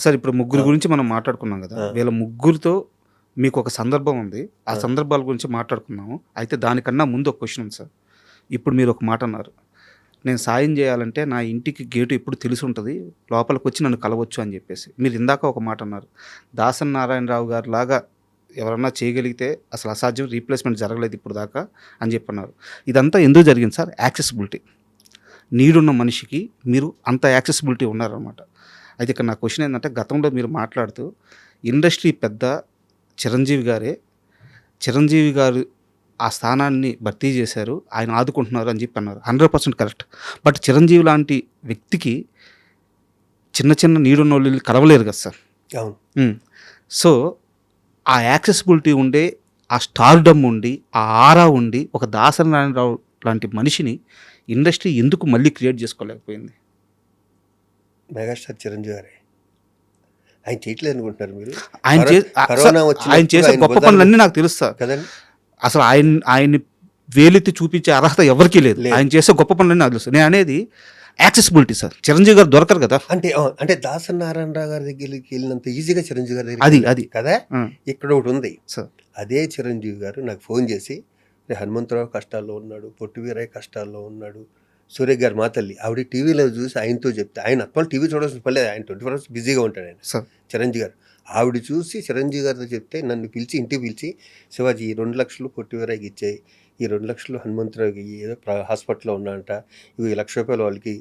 Sir ఇప్పుడు ముగ్గురు గురించి మనం మాట్లాడుకున్నాం కదా, వీళ్ళ ముగ్గురితో మీకు ఒక సందర్భం ఉంది, ఆ సందర్భాల గురించి మాట్లాడుకున్నాము. అయితే దానికన్నా ముందు ఒక క్వశ్చన్ ఉంది సార్. ఇప్పుడు మీరు ఒక మాట అన్నారు, నేను సాయం చేయాలంటే నా ఇంటికి గేటు ఎప్పుడు తెలిసి ఉంటుంది, లోపలికి వచ్చి నన్ను కలవచ్చు అని చెప్పేసి. మీరు ఇందాక ఒక మాట అన్నారు, దాసరి నారాయణరావు గారి లాగా ఎవరన్నా చేయగలిగితే అసలు అసాధ్యం, రీప్లేస్మెంట్ జరగలేదు ఇప్పుడు దాకా అని చెప్పన్నారు. ఇదంతా ఎందుకు జరిగింది సార్? యాక్సెసిబిలిటీ. నీడున్న మనిషికి మీరు అంత యాక్సెసిబిలిటీ ఉన్నారనమాట. అయితే ఇక్కడ నా క్వశ్చన్ ఏంటంటే, గతంలో మీరు మాట్లాడుతూ ఇండస్ట్రీ పెద్ద చిరంజీవి గారే, చిరంజీవి గారు ఆ స్థానాన్ని భర్తీ చేశారు, ఆయన ఆదుకుంటున్నారు అని చెప్పి అన్నారు. 100% కరెక్ట్. బట్ చిరంజీవి లాంటి వ్యక్తికి చిన్న చిన్న నీడున్న వాళ్ళు కలవలేరు కదా సార్. అవును. సో ఆ యాక్సెసిబిలిటీ ఉండే, ఆ స్టార్డమ్ ఉండి, ఆ ఆరా ఉండి, ఒక దాసరి నారాయణరావు లాంటి మనిషిని ఇండస్ట్రీ ఎందుకు మళ్ళీ క్రియేట్ చేసుకోలేకపోయింది? మెగాస్టార్ చిరంజీవి గారే. ఆయన చేయట్లేదు అనుకుంటున్నారు మీరు? ఆయన చేసే గొప్ప పనులన్నీ నాకు తెలుస్తా కదండి. అసలు ఆయన్ని వేలెత్తి చూపించే అర్హత ఎవరికీ లేదు. ఆయన చేసే గొప్ప పనులన్నీ నాకు తెలుసు. నేను అనేది యాక్సెసిబిలిటీ సార్. చిరంజీవి గారు దొరకరు కదా. అంటే దాసరి నారాయణరావు గారి దగ్గరికి వెళ్ళినంత ఈజీగా చిరంజీవి గారి అది దగ్గర కదా. ఇక్కడ ఒకటి ఉంది సార్, అదే చిరంజీవి గారు నాకు ఫోన్ చేసి, హనుమంతరావు కష్టాల్లో ఉన్నాడు, పొట్టివీరయ్య కష్టాల్లో ఉన్నాడు, సూర్య గారు మా తల్లి ఆవిడ టీవీలో చూసి ఆయనతో చెప్తే, ఆయన అప్పలు టీవీ చూడాల్సిన పర్లేదు, ఆయన 24 hours బిజీగా ఉంటాడు ఆయన చిరంజీవి గారు. ఆవిడ చూసి చిరంజీవి గారితో చెప్తే నన్ను పిలిచి ఇంటికి పిలిచి, శివాజీ ఈ 2 లక్షలు పొట్టివీరయ్యకి ఇచ్చాయి, ఈ 2 లక్షలు హనుమంతరావుకి ఏదో హాస్పిటల్లో ఉన్నాడంట, ఇవి 1 లక్ష రూపాయలు వాళ్ళకి.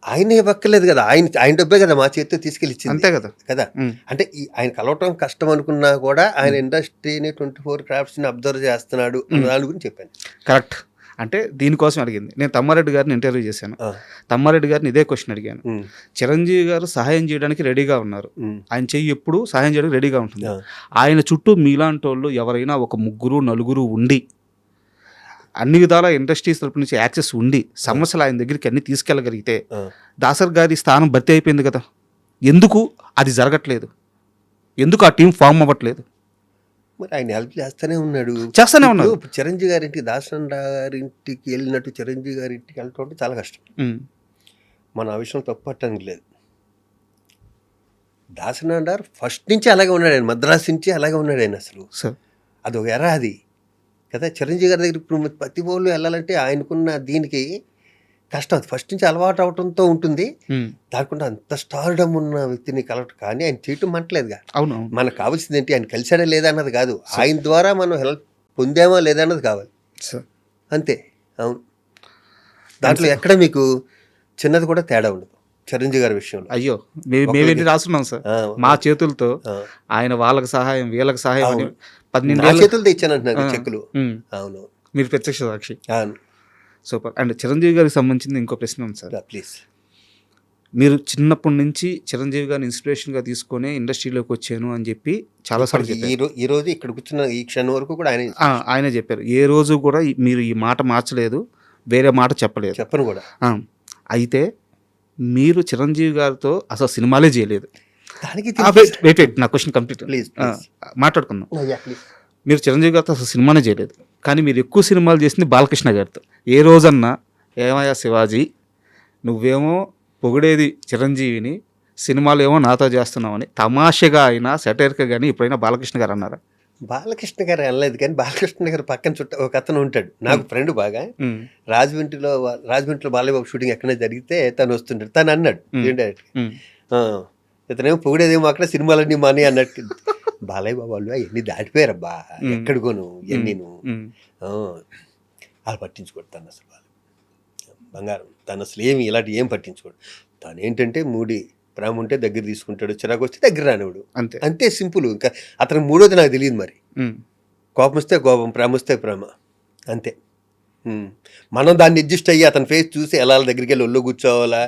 ఆయన ఇవ్వక్కర్లేదు కదా, ఆయన డబ్బే కదా మా చేతితో తీసుకెళ్ళి ఇచ్చింది. అంతే కదా కదా. అంటే ఆయన కలవటం కష్టం అనుకున్నా కూడా ఆయన ఇండస్ట్రీని 24 క్రాఫ్ట్స్ని అబ్జర్వ్ చేస్తున్నాడు దాని గురించి చెప్పాను. కరెక్ట్. అంటే దీనికోసం అడిగింది. నేను తమ్మారెడ్డి గారిని ఇంటర్వ్యూ చేశాను. తమ్మారెడ్డి గారిని ఇదే క్వశ్చన్ అడిగాను. చిరంజీవి గారు సహాయం చేయడానికి రెడీగా ఉన్నారు, ఆయన చెయ్యి ఎప్పుడు సహాయం చేయడానికి రెడీగా ఉంటుంది. ఆయన చుట్టూ మీలాంటి వాళ్ళు ఎవరైనా ఒక 3 4 ఉండి, అన్ని విధాల ఇండస్ట్రీస్ తరపు నుంచి యాక్సెస్ ఉండి, సమస్యలు ఆయన దగ్గరికి అన్ని తీసుకెళ్ళగలిగితే దాసరి గారి స్థానం భర్తీ అయిపోయింది కదా. ఎందుకు అది జరగట్లేదు? ఎందుకు ఆ టీం ఫామ్ అవ్వట్లేదు? మరి ఆయన హెల్ప్ చేస్తూనే ఉన్నాడు. చిరంజీవి గారింటికి, దాసరి గారింటికి వెళ్ళినట్టు చిరంజీవి గారింటికి వెళ్ళటం అంటే చాలా కష్టం. మన ఆ విషయం తప్పు పట్టడానికి లేదు. దాసరి గారు ఫస్ట్ నుంచి అలాగే ఉన్నాడు, ఆయన మద్రాసు నుంచి అలాగే ఉన్నాడు ఆయన. అసలు అది ఒక ఎరా అది కదా. చిరంజీవి గారి దగ్గర ఇప్పుడు ప్రతి వాళ్ళు వెళ్ళాలంటే ఆయనకున్న దీనికి కష్టం. అది ఫస్ట్ నుంచి అలవాటు అవడంతో ఉంటుంది. దానికుండా అంత స్టార్డమ్ ఉన్న వ్యక్తిని కలవటం కానీ ఆయన చేయటం మంటలేదుగా. అవును. మనకు కావాల్సింది ఏంటి, ఆయన కలిసాడా లేదా అన్నది కాదు, ఆయన ద్వారా మనం హెల్ప్ పొందామా లేదా అన్నది కావాలి అంతే. అవును. దాంట్లో ఎక్కడ మీకు చిన్నది కూడా తేడా ఉండదు చిరంజీవి గారి విషయంలో. అయ్యో, మేమేంటి రాస్తున్నాం సార్ మా చేతులతో, ఆయన వాళ్ళకి సహాయం వీళ్ళకి సహాయం 12 చేతులతో ఇచ్చానంటున్నారు చెక్కులు. అవును, మీరు ప్రత్యక్ష సాక్షి. అవును, సూపర్. అండ్ చిరంజీవి గారికి సంబంధించింది ఇంకో ప్రశ్న ఉంది సార్. ప్లీజ్. మీరు చిన్నప్పటి నుంచి చిరంజీవి గారిని ఇన్స్పిరేషన్గా తీసుకొని ఇండస్ట్రీలోకి వచ్చాను అని చెప్పి చాలాసార్లు చెప్పారు. ఈ రోజు ఇక్కడ కూర్చున్న ఈ క్షణం వరకు కూడా ఆయనే చెప్పారు. ఏ రోజు కూడా మీరు ఈ మాట మార్చలేదు, వేరే మాట చెప్పలేదు, చెప్పను కూడా. అయితే మీరు చిరంజీవి గారితో అసలు సినిమాలే చేయలేదు. వెయిట్ నా క్వశ్చన్ కంప్లీట్ మాట్లాడుకుందాం. మీరు చిరంజీవి గారితో అసలు సినిమానే చేయలేదు, కానీ మీరు ఎక్కువ సినిమాలు చేసింది బాలకృష్ణ గారితో. ఏ రోజన్నా ఏమయ్యా శివాజీ, నువ్వేమో పొగిడేది చిరంజీవిని, సినిమాలు ఏమో నాతో చేస్తున్నామని తమాషగా అయినా సెటైర్గా కానీ ఎప్పుడైనా బాలకృష్ణ గారు అన్నారా? బాలకృష్ణ గారు అనలేదు, కానీ బాలకృష్ణ గారు పక్కన ఒక అతను ఉంటాడు నాకు ఫ్రెండ్ బాగా. రాజమండ్రిలో బాలయ్యబాబు షూటింగ్ ఎక్కడైనా జరిగితే తను వస్తుంటాడు. తను అన్నాడు ఇతనేమో పొగిడేదేమో అక్కడ సినిమాలన్నీ మాని అన్నట్టు. బాలయ్య బాబు వాళ్ళు అవన్నీ దాటిపోయారబ్బా, ఎక్కడికోను ఎన్ని వాళ్ళు పట్టించుకోడు. తను అసలు బంగారం, తను అసలు ఇలాంటి పట్టించుకోడు. తను ఏంటంటే మూడి ప్రేమ ఉంటే దగ్గర తీసుకుంటాడు, చిరాకు వస్తే దగ్గర రానివాడు, అంతే సింపుల్. ఇంకా అతను మూడోది నాకు తెలియదు. మరి కోపం వస్తే కోపం, ప్రేమ వస్తే ప్రేమ, అంతే. మనం దాన్ని అడ్జస్ట్ అయ్యి అతని ఫేస్ చూసి ఎలా దగ్గరికి వెళ్ళి ఒళ్ళు కూర్చోవాలా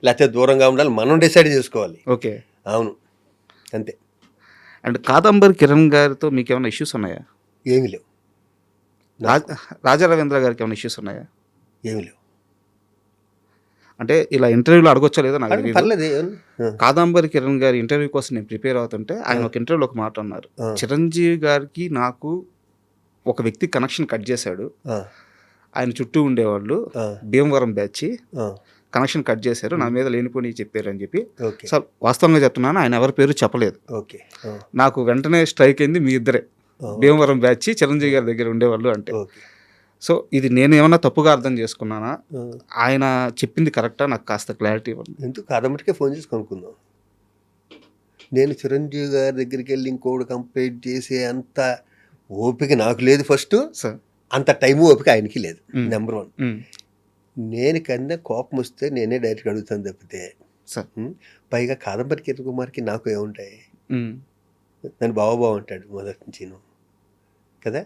లేకపోతే దూరంగా ఉండాలి మనం డిసైడ్ చేసుకోవాలి. ఓకే, అవును, అంతే. అండ్ కాదంబరి కిరణ్ గారితో మీకు ఏమైనా ఇష్యూస్ ఉన్నాయా? ఏమీ లేవు. రాజా రవీంద్ర గారికి ఏమైనా ఇష్యూస్ ఉన్నాయా? ఏమీ లేవు. అంటే ఇలా ఇంటర్వ్యూలో అడగొచ్చా లేదా నాకు పర్లేదు. కాదంబరి కిరణ్ గారి ఇంటర్వ్యూ కోసం నేను ప్రిపేర్ అవుతుంటే ఆయన ఒక ఇంటర్వ్యూలో ఒక మాట అన్నారు, చిరంజీవి గారికి నాకు ఒక వ్యక్తి కనెక్షన్ కట్ చేశాడు, ఆయన చుట్టూ ఉండేవాళ్ళు భీమవరం బ్యాచ్, కనెక్షన్ కట్ చేశారు, నా మీద లేనిపోని చెప్పారు అని చెప్పి. ఓకే సార్ వాస్తవంగా చెప్తున్నాను, ఆయన ఎవరి పేరు చెప్పలేదు. ఓకే నాకు వెంటనే స్ట్రైక్ అయింది, మీ ఇద్దరే భీమవరం బ్యాచ్ చిరంజీవి గారి దగ్గర ఉండేవాళ్ళు అంటే. ఓకే సో ఇది నేను ఏమన్నా తప్పుగా అర్థం చేసుకున్నానా, ఆయన చెప్పింది కరెక్టా, నాకు కాస్త క్లారిటీ ఇవ్వండి. ఎందుకు కాదమ్మటికే ఫోన్ చేసి కనుక్కుందాం. నేను చిరంజీవి గారి దగ్గరికి వెళ్ళి ఇంకోటి కంప్లీట్ చేసే అంత ఓపిక నాకు లేదు ఫస్ట్, సార్ అంత టైము ఓపిక ఆయనకి లేదు. నెంబర్ 1. ఉమ్, నేను కన్నా కోపం వస్తే నేనే డైరెక్ట్ అడుగుతాను తప్పితే, సార్ పైగా కాదంబరి కిరణ్ కుమార్కి నాకు ఏముంటాయి, ఉమ్, నన్ను బావ అంటాడు మొదటి నుంచి కదా.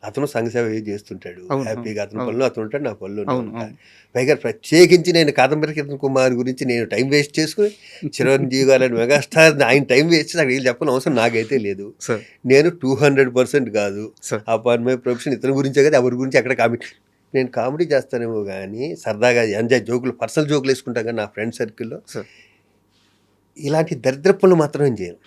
అతను సంఘ సేవ చేస్తుంటాడు అవును, హ్యాపీగా, అతని అవును. పనులు అతను ఉంటాడు, నా పనులు నేను అవును, ఉంటా. అవును. పైగా ప్రత్యేకించి నేను కాదంబరి కిరణ్ కుమార్ గురించి నేను టైం వేస్ట్ చేసుకుని చిరంజీవి గారు మెగాస్టార్ ఆయన టైం వేస్ట్ నాకు వీళ్ళు చెప్పని అవసరం నాకైతే లేదు. సార్ నేను 200% కాదు సార్ అపాన్ మై ప్రొఫెషన్, ఇతని గురించే కదా, ఎవరి గురించి ఎక్కడ కామెంట్. నేను కామెడీ చేస్తానేమో కానీ సరదాగా ఎంజాయ్ జోకులు, పర్సనల్ జోకులు వేసుకుంటాం కానీ నా ఫ్రెండ్ సర్కిల్లో సార్ ఇలాంటి దరిద్ర పనులు మాత్రం నేను చేయను.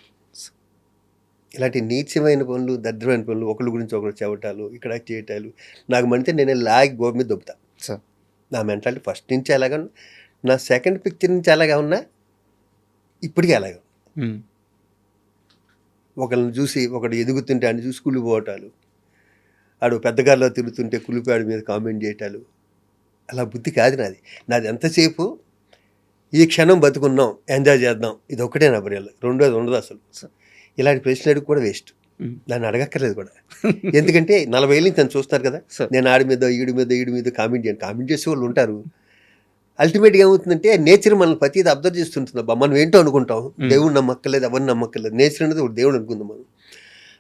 ఇలాంటి నీచమైన పనులు, దరిద్రమైన పనులు, ఒకరి గురించి ఒకరు చెవటాలు, ఇక్కడ చేయటాలు నాకు మంటే నేను లాగి గోపు మీద దొబ్బుతా. సార్ నా మెంటాలిటీ ఫస్ట్ నుంచి అలాగా ఉన్నా, నా సెకండ్ పిక్చర్ నుంచి అలాగా ఉన్నా, ఇప్పటికీ అలాగా ఉన్నా. ఉమ్, ఒకళ్ళని చూసి ఒకడు ఎదుగుతుంటే అని చూసి కుళ్ళిపోవటాలు, ఆడు పెద్దగారిలో తిరుగుతుంటే కులిపాడి మీద కామెంట్ చేయటాలు, అలా బుద్ధి కాదు నాది. నాది ఎంతసేపు ఈ క్షణం బతుకున్నాం, ఎంజాయ్ చేద్దాం, ఇది ఒక్కటే నా బ్రెయిన్లో, రెండోది ఉండదు అసలు. ఇలాంటి ప్రశ్నలు అడిగి కూడా వేస్ట్, ఉమ్, దాన్ని అడగక్కర్లేదు కూడా. ఎందుకంటే 40 ఏళ్ళ నుంచి నన్ను చూస్తారు కదా, సార్ నేను ఆడి మీద ఈడి మీద కామెంట్ చేసే వాళ్ళు ఉంటారు. అల్టిమేట్గా ఏమవుతుందంటే నేచర్ మనల్ని ప్రతిది అబ్జర్వ్ చేస్తుంటుంది. అబ్బా మనం ఏంటో అనుకుంటాం, దేవుడు నమ్మక్కర్లేదు, ఎవరిని నమ్మక్కర్లేదు, నేచర్ అనేది ఒక దేవుడు అనుకుందాం మనం.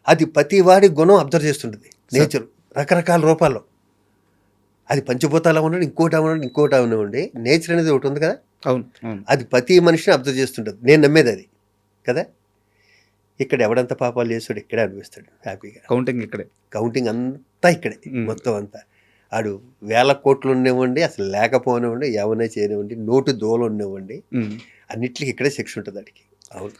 అది ప్రతి వాడి గుణం అబ్జర్వ్ చేస్తుంటుంది నేచర్ రకరకాల రూపాల్లో. అది పంచభూతాలు అవ్వనండి, ఇంకోటి అవ్వనండి, నేచర్ అనేది ఒకటి ఉంది కదా, అవును, అవును. అది ప్రతి మనిషిని అబ్జర్వ్ చేస్తుంటుంది. నేను నమ్మేది అది కదా. ఇక్కడ ఎవడంత పాపాలు చేస్తాడు ఇక్కడే అనిపిస్తాడు హ్యాపీగా. కౌంటింగ్ ఇక్కడే, కౌంటింగ్ అంతా ఇక్కడే, మొత్తం అంతా. ఆడు 1000 కోట్లు ఉండేవ్వండి, అసలు లేకపోనివ్వండి, ఏమైనా చేయనివ్వండి, నోటు దోలు ఉండేవ్వండి, ఉమ్. అన్నిటికీ ఇక్కడే శిక్ష ఉంటుంది వాడికి. అవును.